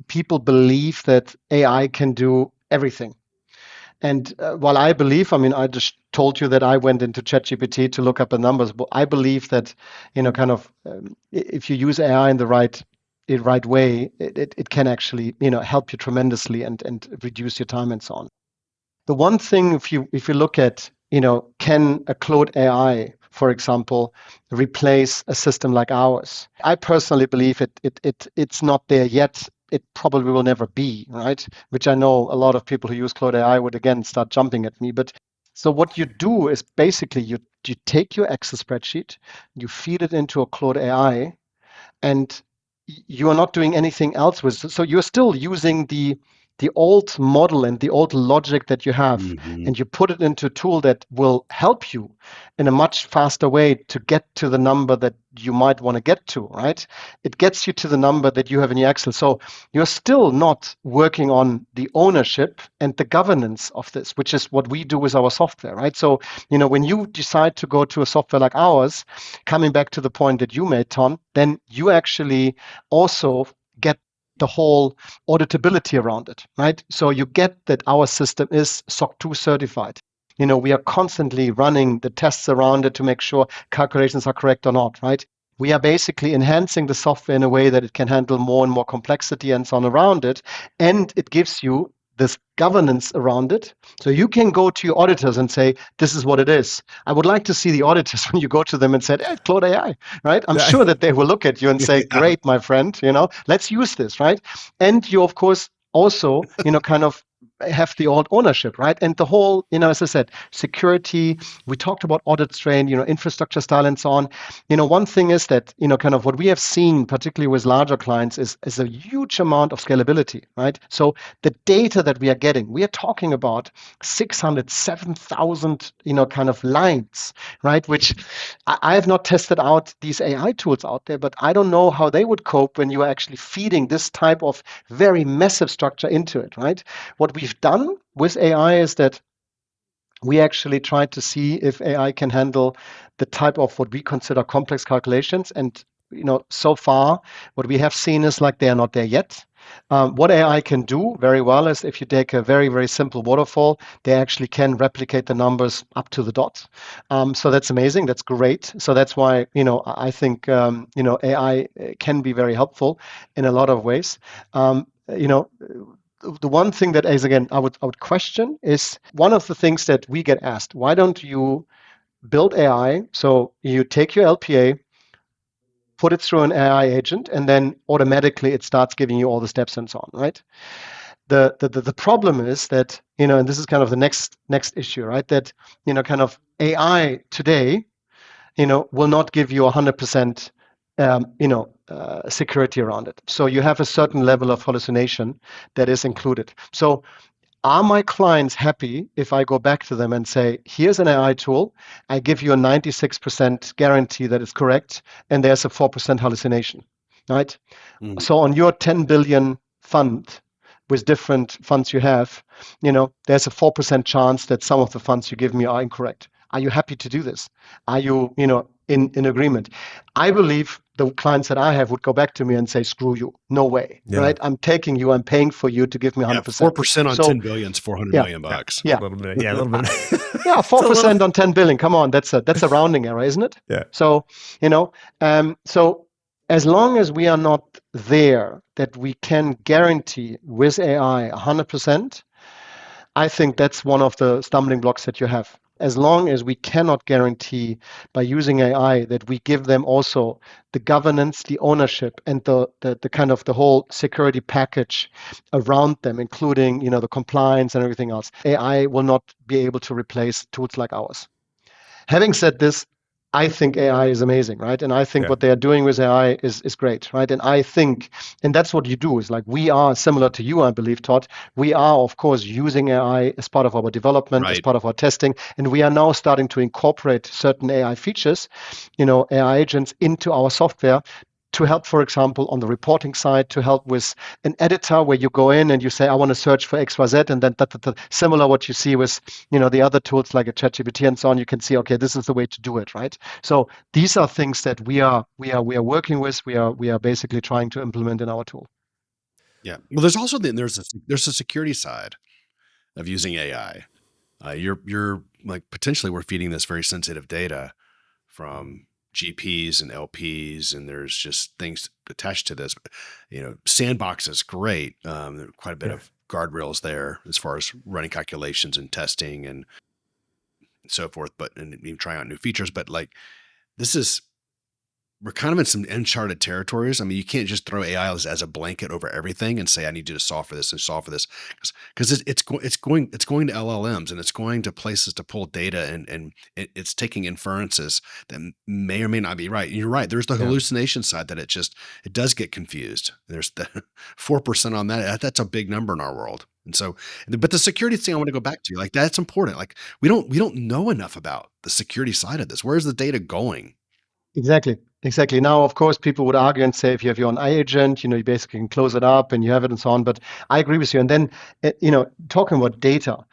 Speaker 1: people believe that AI can do everything. And while I believe, I just told you that I went into ChatGPT to look up the numbers, but I believe that, if you use AI in the right way, it can actually, help you tremendously and reduce your time and so on. The one thing, if you look at, can a Claude AI, for example, replace a system like ours? I personally believe it's not there yet. It probably will never be, right? Which I know a lot of people who use Claude AI would again start jumping at me. But so what you do is basically you take your Excel spreadsheet, you feed it into a Claude AI, and you are not doing anything else with it. So you're still using the old model and the old logic that you have, and you put it into a tool that will help you in a much faster way to get to the number that you might want to get to, right? It gets you to the number that you have in your Excel. So you're still not working on the ownership and the governance of this, which is what we do with our software, right? So, when you decide to go to a software like ours, coming back to the point that you made, Tom, then you actually also get the whole auditability around it, right? So you get that our system is SOC 2 certified. We are constantly running the tests around it to make sure calculations are correct or not, right? We are basically enhancing the software in a way that it can handle more and more complexity and so on around it. And it gives you this governance around it. So you can go to your auditors and say, this is what it is. I would like to see the auditors when you go to them and say, hey, Claude AI, right? I'm sure that they will look at you and say, great, my friend, let's use this, right? And you, of course, also, kind of have the old ownership, right? And the whole, as I said, security, we talked about audit strain, infrastructure style and so on. One thing is that, kind of what we have seen, particularly with larger clients, is a huge amount of scalability, right? So the data that we are getting, we are talking about 600, 7,000, kind of lines, right? Which I have not tested out these AI tools out there, but I don't know how they would cope when you are actually feeding this type of very massive structure into it, right? What we've done with AI is that we actually tried to see if AI can handle the type of what we consider complex calculations. And so far, what we have seen is like they are not there yet. What AI can do very well is if you take a very, very simple waterfall, they actually can replicate the numbers up to the dot. So that's amazing. That's great. So that's why, I think, AI can be very helpful in a lot of ways. The one thing that is, again, I would question is one of the things that we get asked, why don't you build AI? So you take your LPA, put it through an AI agent, and then automatically it starts giving you all the steps and so on, right? The problem is that, and this is kind of the next issue, right? That, kind of AI today, will not give you 100%, security around it. So you have a certain level of hallucination that is included. So are my clients happy if I go back to them and say, here's an AI tool, I give you a 96% guarantee that it's correct, and there's a 4% hallucination, right? So on your 10 billion fund, with different funds you have, there's a 4% chance that some of the funds you give me are incorrect. Are you happy to do this? Are you, in agreement? I believe the clients that I have would go back to me and say, screw you, no way, right? I'm taking you, I'm paying for you to give me 100%.
Speaker 3: 4% on 10 billion is 400 million bucks.
Speaker 2: Yeah. A little bit. Yeah, a little bit.
Speaker 1: Yeah, 4% on 10 billion. Come on, that's a rounding error, isn't it?
Speaker 2: Yeah.
Speaker 1: So, so as long as we are not there that we can guarantee with AI 100%, I think that's one of the stumbling blocks that you have. As long as we cannot guarantee by using AI that we give them also the governance, the ownership, and the kind of the whole security package around them, including the compliance and everything else, AI will not be able to replace tools like ours. Having said this, I think AI is amazing, right? And I think what they are doing with AI is great, right? And I think, and that's what you do, is like we are similar to you, I believe, Todd. We are, of course, using AI as part of our development, as part of our testing, and we are now starting to incorporate certain AI features, AI agents into our software to help, for example, on the reporting side, to help with an editor where you go in and you say, I want to search for XYZ, and then similar what you see with, the other tools like a ChatGPT and so on. You can see, okay, this is the way to do it, right? So these are things that we are working with. We are basically trying to implement in our tool.
Speaker 3: Yeah. Well, there's also there's a security side of using AI. You're like potentially we're feeding this very sensitive data from GPs and LPs, and there's just things attached to this. Sandbox is great. There are quite a bit of guardrails there as far as running calculations and testing and so forth, and even trying out new features. But like we're kind of in some uncharted territories. I mean, you can't just throw AI as a blanket over everything and say, I need you to solve for this and solve for this. Because it's going to LLMs, and it's going to places to pull data, and it's taking inferences that may or may not be right. And you're right. There's the hallucination side that it does get confused. There's the 4% on that. That's a big number in our world. And so, but the security thing I want to go back to, like, that's important. Like we don't know enough about the security side of this. Where's the data going?
Speaker 1: Exactly. Now, of course, people would argue and say, if you have your own agent, you basically can close it up and you have it and so on. But I agree with you. And then, talking about data,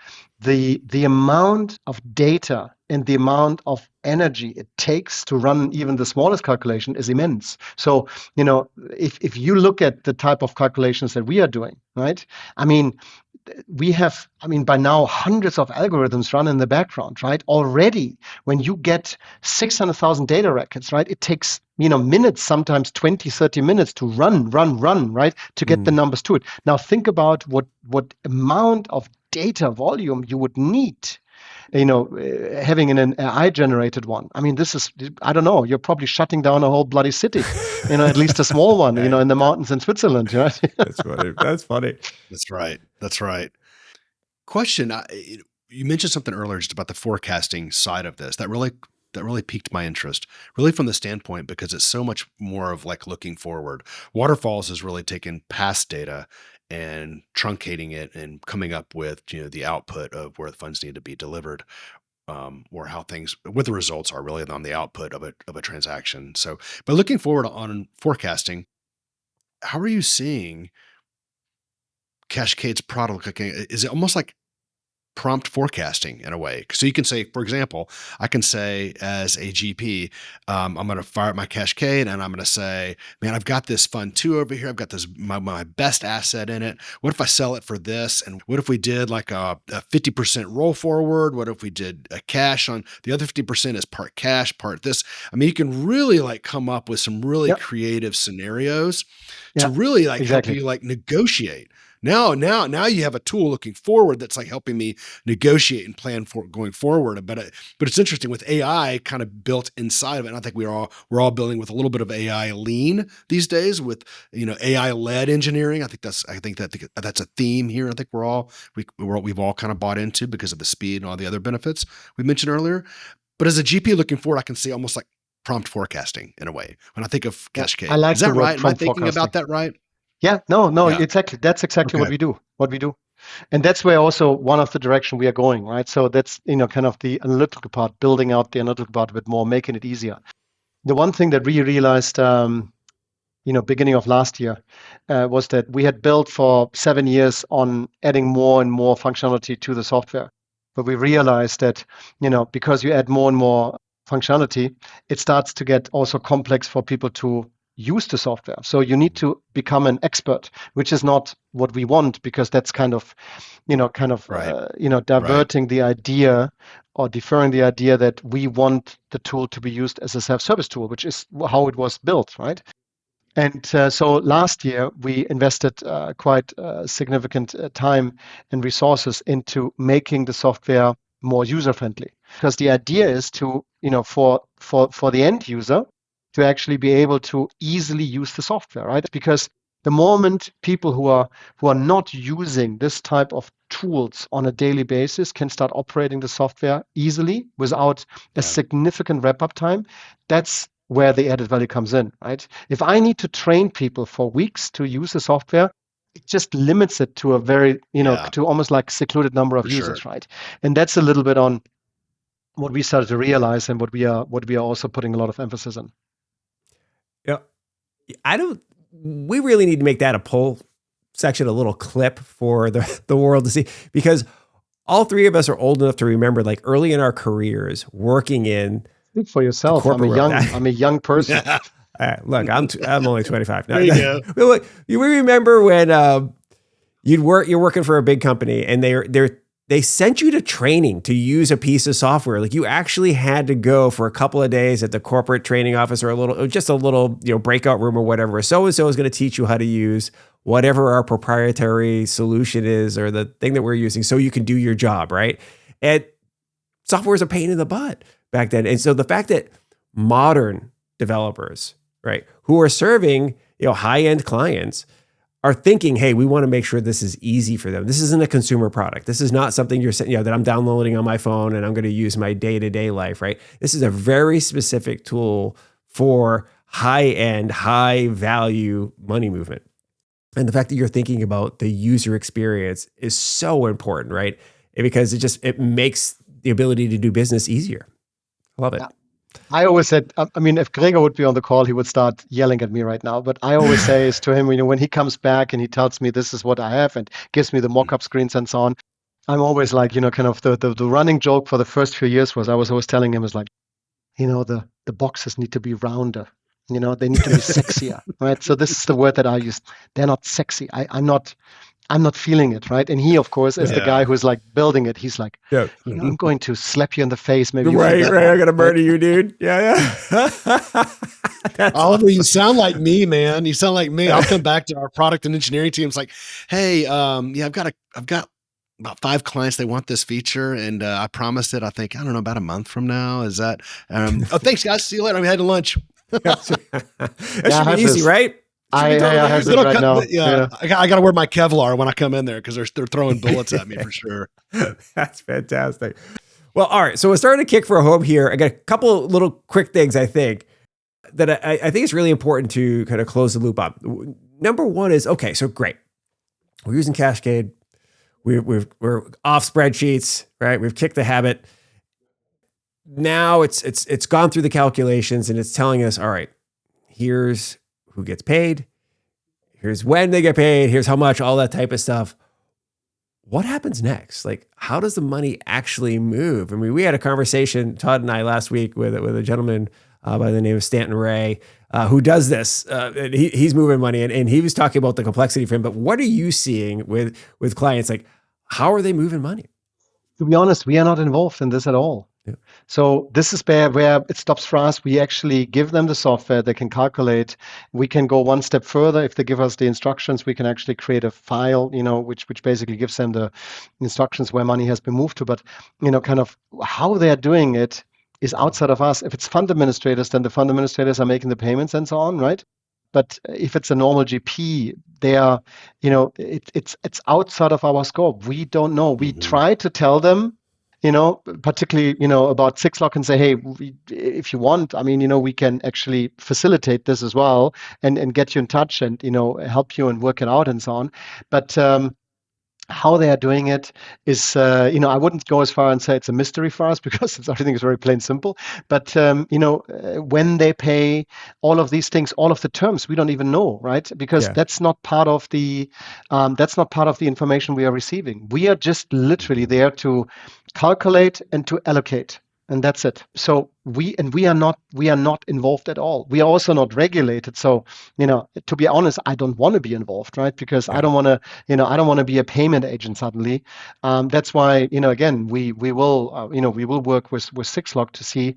Speaker 1: the amount of data and the amount of energy it takes to run even the smallest calculation is immense. So, if you look at the type of calculations that we are doing, right? I mean, we have, by now hundreds of algorithms run in the background, right? Already, when you get 600,000 data records, right? It takes, minutes, sometimes 20, 30 minutes to run, right? To get the numbers to it. Now think about what amount of data volume you would need, having an AI generated one. I mean, this is, I don't know, you're probably shutting down a whole bloody city, at least a small one, in the mountains in Switzerland, right?
Speaker 2: That's funny.
Speaker 3: That's right. Question. You mentioned something earlier just about the forecasting side of this. That really piqued my interest, really from the standpoint, because it's so much more of like looking forward. Waterfalls has really taken past data and truncating it and coming up with, the output of where the funds need to be delivered, or what the results are really on the output of a transaction. So, but looking forward on forecasting, how are you seeing Qashqade's product? Is it almost like prompt forecasting in a way? So you can say, for example, I can say as a GP, I'm going to fire up my Qashqade and I'm going to say, man, I've got this fund two over here. I've got this, my best asset in it. What if I sell it for this? And what if we did like a 50% roll forward? What if we did a cash on the other 50% is part cash, part this? I mean, you can really like come up with some really creative scenarios to really like help you like negotiate. Now you have a tool looking forward that's like helping me negotiate and plan for going forward. But it's interesting with AI kind of built inside of it. And I think we're all building with a little bit of AI lean these days with AI led engineering. I think that's a theme here. I think we've all kind of bought into because of the speed and all the other benefits we mentioned earlier. But as a GP looking forward, I can see almost like prompt forecasting in a way when I think of Qashqade.
Speaker 1: I like
Speaker 3: Is that right? Am I thinking
Speaker 1: forecasting
Speaker 3: about that right?
Speaker 1: Yeah, no, exactly. That's exactly what we do. And that's where also one of the direction we are going, right? So that's, kind of the analytical part, building out the analytical part a bit more, making it easier. The one thing that we realized, beginning of last year, was that we had built for 7 years on adding more and more functionality to the software. But we realized that, because you add more and more functionality, it starts to get also complex for people to use the software. So you need to become an expert, which is not what we want, because that's kind of diverting the idea or deferring the idea that we want the tool to be used as a self-service tool, which is how it was built, right? And so last year we invested quite significant time and resources into making the software more user-friendly, because the idea is to, for the end user, to actually be able to easily use the software, right? Because the moment people who are not using this type of tools on a daily basis can start operating the software easily without a significant wrap-up time, that's where the added value comes in, right? If I need to train people for weeks to use the software, it just limits it to a very, to almost like secluded number of users, right? And that's a little bit on what we started to realize and what we are also putting a lot of emphasis on.
Speaker 2: Yeah. we really need to make that a poll section, a little clip for the world to see, because all three of us are old enough to remember, like early in our careers, working in
Speaker 1: Speak for yourself. I'm
Speaker 2: corporate world.
Speaker 1: I'm a young person.
Speaker 2: Look, I'm only 25.
Speaker 3: There you go.
Speaker 2: Look, we remember when you're working for a big company and they sent you to training to use a piece of software. Like you actually had to go for a couple of days at the corporate training office or a little breakout room or whatever. So-and-so is going to teach you how to use whatever our proprietary solution is or the thing that we're using so you can do your job, right? And software is a pain in the butt back then. And so the fact that modern developers, right, who are serving, high-end clients are thinking, hey, we want to make sure this is easy for them. This isn't a consumer product. This is not something that I'm downloading on my phone and I'm going to use my day-to-day life, right? This is a very specific tool for high-end, high-value money movement. And the fact that you're thinking about the user experience is so important, right? Because it makes the ability to do business easier. I love it.
Speaker 1: Yeah. I always said, I mean, if Gregor would be on the call, he would start yelling at me right now. But I always say is to him, when he comes back and he tells me this is what I have and gives me the mock-up screens and so on, I'm always like, kind of the running joke for the first few years was I was always telling him is like, the boxes need to be rounder. They need to be sexier, right? So this is the word that I use. They're not sexy. I'm not feeling it, right? And he, of course, is the guy who's like building it. He's like, I'm going to slap you in the face. Maybe
Speaker 2: right. I'm gonna murder you, dude. Yeah.
Speaker 3: Oliver, you sound like me, man. You sound like me. I'll come back to our product and engineering team. It's like, hey, I've got about 5 clients. They want this feature, and I promised it. I think about a month from now. Is that? Oh, thanks, guys. See you later. I'm heading to lunch.
Speaker 2: That should be easy, right?
Speaker 1: I have this right now.
Speaker 3: Yeah. I got to wear my Kevlar when I come in there because they're throwing bullets at me for sure.
Speaker 2: That's fantastic. Well, all right. So we're starting to kick for a home here. I got a couple little quick things I think that I think it's really important to kind of close the loop up. Number one is, okay, so great. We're using Qashqade. We're off spreadsheets, right? We've kicked the habit. Now it's gone through the calculations and it's telling us, all right, here's who gets paid, here's when they get paid, here's how much, all that type of stuff. What happens next? Like, how does the money actually move? I mean, we had a conversation, Todd and I, last week with a gentleman by the name of Stanton Ray, who does this. He's moving money, and he was talking about the complexity for him. But what are you seeing with clients? Like, how are they moving money?
Speaker 1: To be honest, we are not involved in this at all. Yeah. So this is where it stops for us. We actually give them the software. They can calculate. We can go one step further. If they give us the instructions, we can actually create a file, which basically gives them the instructions where money has been moved to. But, kind of how they're doing it is outside of us. If it's fund administrators, then the fund administrators are making the payments and so on, right? But if it's a normal GP, they are, it's outside of our scope. We don't know. We try to tell them, particularly, about 6lock and say, hey, if you want, we can actually facilitate this as well and get you in touch and, help you and work it out and so on. But how they are doing it is, I wouldn't go as far and say it's a mystery for us because everything is very plain simple. But, when they pay, all of these things, all of the terms, we don't even know, right? Because that's not part of the information we are receiving. We are just literally there to calculate and to allocate. And that's it. So we are not involved at all. We are also not regulated. So, to be honest, I don't want to be involved, right? Because I don't want to be a payment agent suddenly. That's why, again, we will work with 6lock to see,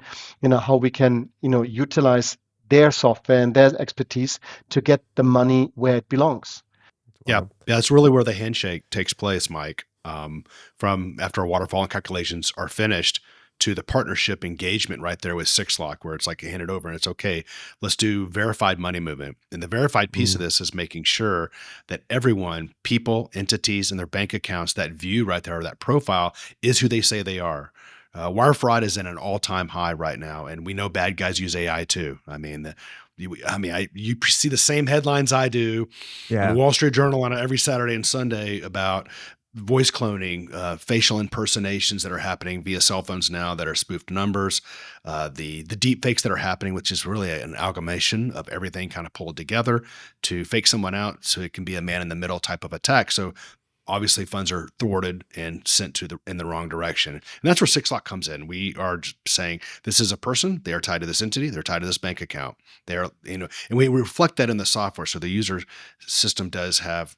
Speaker 1: how we can, utilize their software and their expertise to get the money where it belongs.
Speaker 3: Yeah. That's really where the handshake takes place, Mike. From after our waterfall and calculations are finished, to the partnership engagement right there with 6lock, where it's like you hand it over and it's okay, let's do verified money movement. And the verified piece of this is making sure that everyone, people, entities, and their bank accounts, that view right there, or that profile, is who they say they are. Wire fraud is in an all-time high right now, and we know bad guys use AI too. You see the same headlines I do. Yeah. The Wall Street Journal on every Saturday and Sunday about voice cloning, facial impersonations that are happening via cell phones now that are spoofed numbers, the deep fakes that are happening, which is really an amalgamation of everything kind of pulled together to fake someone out so it can be a man in the middle type of attack. So obviously funds are thwarted and sent in the wrong direction. And that's where 6lock comes in. We are just saying this is a person, they are tied to this entity, they're tied to this bank account. They are, and we reflect that in the software. So the user system does have,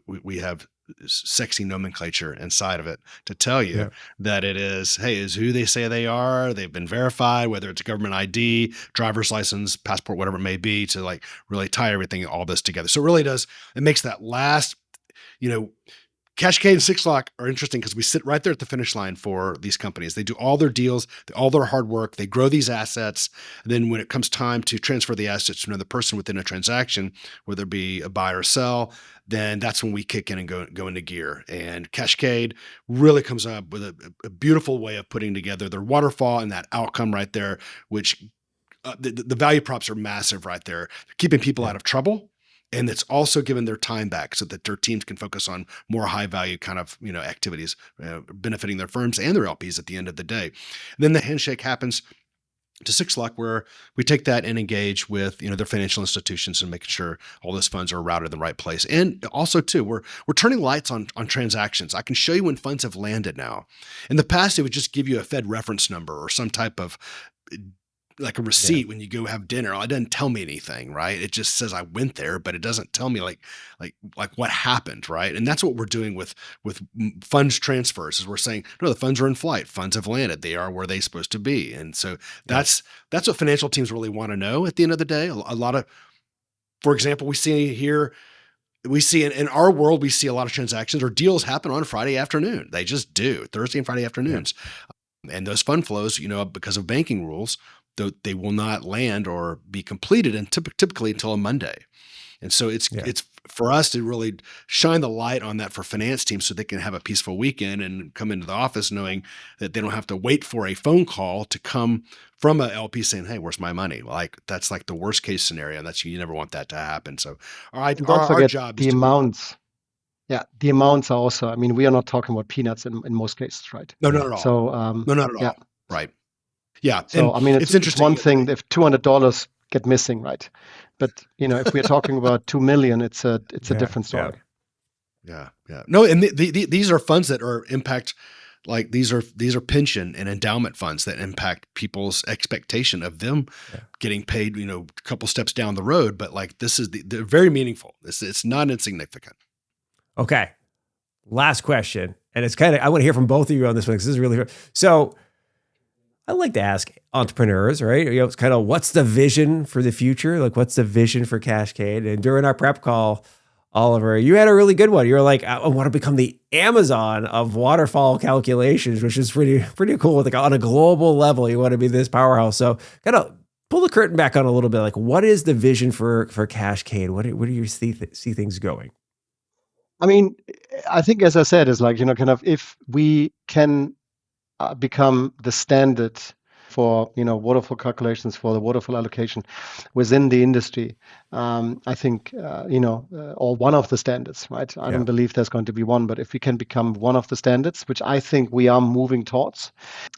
Speaker 3: we have sexy nomenclature inside of it to tell you that it is who they say they are. They've been verified, whether it's a government ID, driver's license, passport, whatever it may be, to like really tie everything, all this together. So it really does, it makes that last, Qashqade and 6lock are interesting because we sit right there at the finish line for these companies. They do all their deals, all their hard work. They grow these assets. And then when it comes time to transfer the assets to another person within a transaction, whether it be a buy or sell, then that's when we kick in and go into gear. And Qashqade really comes up with a beautiful way of putting together their waterfall and that outcome right there, which the value props are massive right there, keeping people out of trouble. And it's also given their time back so that their teams can focus on more high value kind of, activities, benefiting their firms and their LPs at the end of the day. And then the handshake happens to 6lock, where we take that and engage with, their financial institutions and making sure all those funds are routed in the right place. And also too, we're turning lights on transactions. I can show you when funds have landed now. In the past, it would just give you a Fed reference number or some type of like a receipt when you go have dinner. It doesn't tell me anything, right? It just says I went there, but it doesn't tell me like what happened, right? And that's what we're doing with funds transfers. Is we're saying, no, the funds are in flight. Funds have landed. They are where they're supposed to be. And so that's what financial teams really want to know at the end of the day. A lot of, for example, we see here, in our world, we see a lot of transactions or deals happen on Friday afternoon. They just do, Thursday and Friday afternoons. And those fund flows, because of banking rules, they will not land or be completed and typically until a Monday. And so it's for us to really shine the light on that for finance teams so they can have a peaceful weekend and come into the office knowing that they don't have to wait for a phone call to come from a LP saying, "Hey, where's my money?" Like that's like the worst case scenario. And you never want that to happen. So our job is
Speaker 1: the amounts. Yeah, the amounts are also, we are not talking about peanuts in most cases, right?
Speaker 3: No, not at all.
Speaker 1: So,
Speaker 3: no, not at all. Right. Yeah.
Speaker 1: So, it's interesting. One thing if $200 get missing, right? But, if we're talking about 2 million, it's a different story.
Speaker 3: Yeah. No, and these are funds that are impact, like these are pension and endowment funds that impact people's expectation of them getting paid, a couple steps down the road. But like they're very meaningful. It's not insignificant.
Speaker 2: Okay. Last question. And it's I want to hear from both of you on this one because this is really, so I like to ask entrepreneurs, right? It's kind of what's the vision for the future? Like what's the vision for Qashqade? And during our prep call, Oliver, you had a really good one. You were like, I want to become the Amazon of waterfall calculations, which is pretty cool. Like on a global level, you want to be this powerhouse. So kind of pull the curtain back on a little bit. Like what is the vision for Qashqade? What do you see things going?
Speaker 1: I think, as I said, is like, kind of if we can become the standard for, waterfall calculations, for the waterfall allocation within the industry, I think, or one of the standards, right? I don't believe there's going to be one, but if we can become one of the standards, which I think we are moving towards,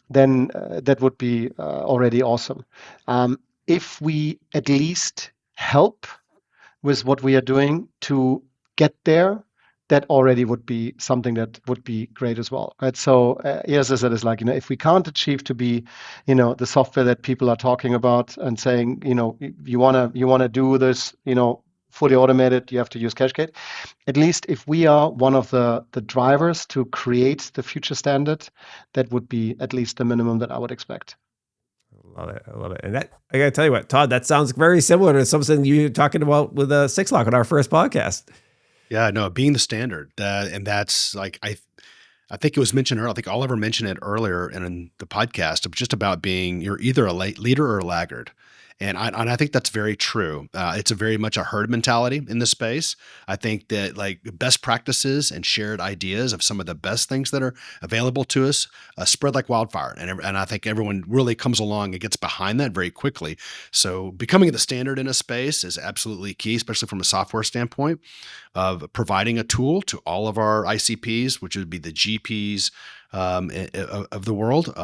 Speaker 1: then that would be already awesome. If we at least help with what we are doing to get there, that already would be something that would be great as well, right? So, as I said, it's like, if we can't achieve to be, the software that people are talking about and saying, you wanna do this, fully automated, you have to use Qashqade. At least if we are one of the drivers to create the future standard, that would be at least the minimum that I would expect.
Speaker 2: I love it. And that, I got to tell you what, Todd, that sounds very similar to something you were talking about with 6lock on our first podcast.
Speaker 3: Yeah, no, being the standard, and that's like I think it was mentioned earlier. I think Oliver mentioned it earlier in the podcast, of just about being you're either a leader or a laggard, And I think that's very true. It's a very much a herd mentality in this space. I think that like best practices and shared ideas of some of the best things that are available to us spread like wildfire. And I think everyone really comes along and gets behind that very quickly. So becoming the standard in a space is absolutely key, especially from a software standpoint of providing a tool to all of our ICPs, which would be the GPs of the world,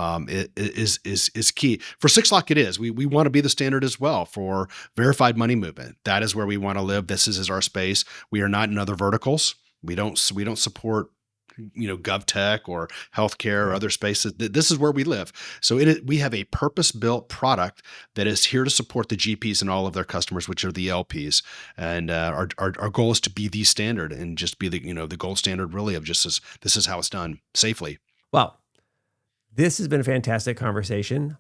Speaker 3: is key. For 6lock, it is. We want to be the standard as well for verified money movement. That is where we want to live. This is our space. We are not in other verticals. We don't support GovTech or healthcare or other spaces. This is where we live. So we have a purpose-built product that is here to support the GPs and all of their customers, which are the LPs. And our goal is to be the standard and just be the gold standard really of just this is how it's done safely.
Speaker 2: Well, this has been a fantastic conversation.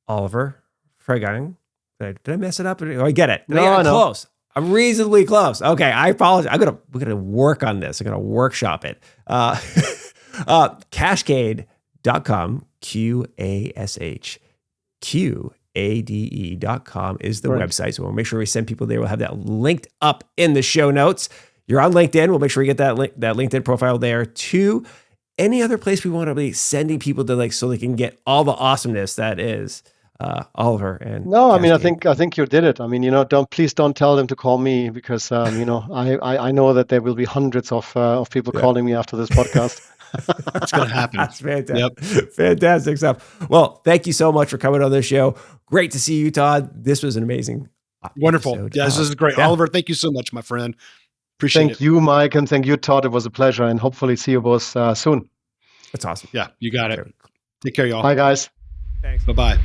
Speaker 2: Oliver Freigang. Did I mess it up? Oh, I get it.
Speaker 1: No.
Speaker 2: Close. I'm reasonably close. Okay, I apologize. We're gonna work on this. I'm gonna workshop it. Qashqade.com, QASHQADE.com is the website. So we'll make sure we send people there. We'll have that linked up in the show notes. You're on LinkedIn. We'll make sure we get that LinkedIn profile there too. Any other place we want to be sending people to so they can get all the awesomeness that is Oliver and
Speaker 1: no, I
Speaker 2: Qashqade.
Speaker 1: mean, I think you did it. I mean, please don't tell them to call me because I know that there will be hundreds of people calling me after this podcast.
Speaker 3: It's going to happen.
Speaker 2: That's fantastic. Yep. Fantastic stuff. Well, thank you so much for coming on the show. Great to see you, Todd. This was an amazing
Speaker 3: wonderful
Speaker 2: episode.
Speaker 3: Yeah, this is great. Yeah. Oliver, thank you so much, my friend. Appreciate it.
Speaker 1: Thank you, Mike, and thank you, Todd. It was a pleasure, and hopefully see you both soon.
Speaker 2: That's awesome.
Speaker 3: Yeah, you got it. Take care, y'all.
Speaker 1: Bye, guys.
Speaker 2: Thanks.
Speaker 3: Bye-bye.